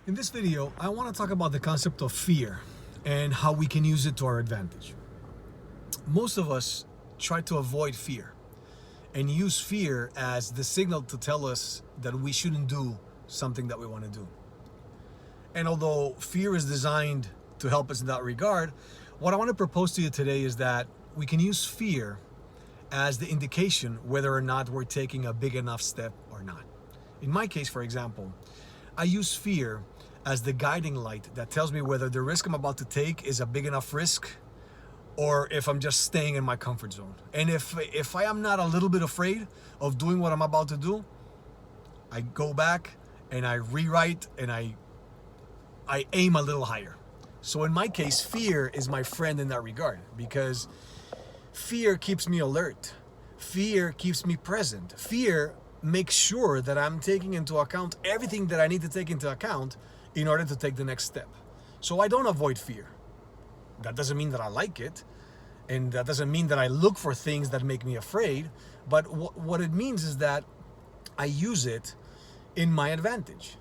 In this video, I want to talk about the concept of fear and how we can use it to our advantage. Most of us try to avoid fear and use fear as the signal to tell us that we shouldn't do something that we want to do. And although fear is designed to help us in that regard, what I want to propose to you today is that we can use fear as the indication whether or not we're taking a big enough step or not. In my case, for example, I use fear as the guiding light that tells me whether the risk I'm about to take is a big enough risk or if I'm just staying in my comfort zone. And if I am not a little bit afraid of doing what I'm about to do, I go back and I rewrite and I aim a little higher. So in my case, fear is my friend in that regard, because fear keeps me alert. Fear keeps me present. Fear makes sure that I'm taking into account everything that I need to take into account in order to take the next step. So I don't avoid fear. That doesn't mean that I like it, and that doesn't mean that I look for things that make me afraid, but what it means is that I use it in my advantage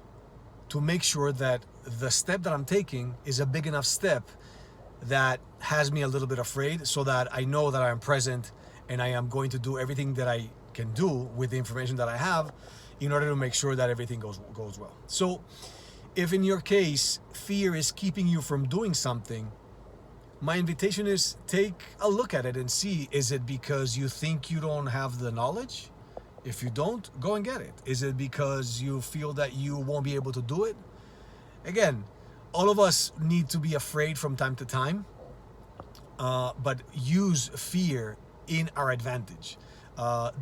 to make sure that the step that I'm taking is a big enough step that has me a little bit afraid, so that I know that I am present and I am going to do everything that I can do with the information that I have in order to make sure that everything goes well. So if in your case fear is keeping you from doing something, my invitation is take a look at it and see, is it because you think you don't have the knowledge? If you don't, go and get it. Is it because you feel that you won't be able to do it? Again, all of us need to be afraid from time to time, but use fear in our advantage.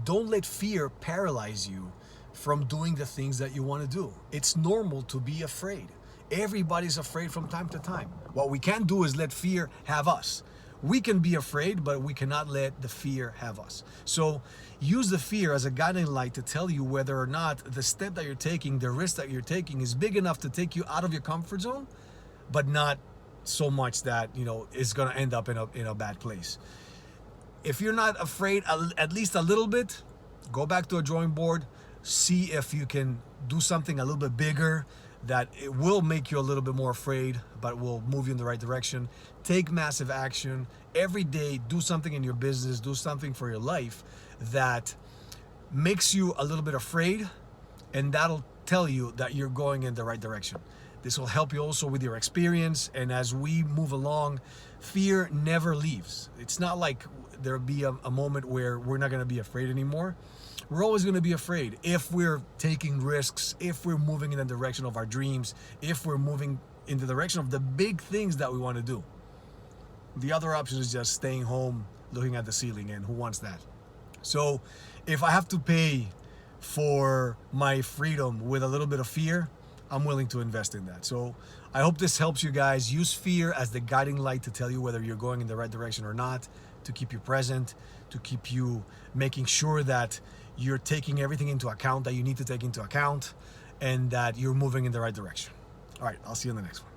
Don't let fear paralyze you from doing the things that you want to do. It's normal to be afraid. Everybody's afraid from time to time. What we can't do is let fear have us. We can be afraid, but we cannot let the fear have us. So use the fear as a guiding light to tell you whether or not the step that you're taking, the risk that you're taking, is big enough to take you out of your comfort zone, but not so much that, it's going to end up in a bad place. If you're not afraid at least a little bit, go back to a drawing board, see if you can do something a little bit bigger that it will make you a little bit more afraid, but will move you in the right direction. Take massive action. Every day, do something in your business, do something for your life that makes you a little bit afraid, and that'll tell you that you're going in the right direction. This will help you also with your experience, and as we move along, fear never leaves. It's not like there'll be a moment where we're not going to be afraid anymore. We're always going to be afraid if we're taking risks, if we're moving in the direction of our dreams, if we're moving in the direction of the big things that we want to do. The other option is just staying home, looking at the ceiling, and who wants that? So if I have to pay for my freedom with a little bit of fear, I'm willing to invest in that. So I hope this helps you guys. Use fear as the guiding light to tell you whether you're going in the right direction or not, to keep you present, to keep you making sure that you're taking everything into account that you need to take into account, and that you're moving in the right direction. All right, I'll see you in the next one.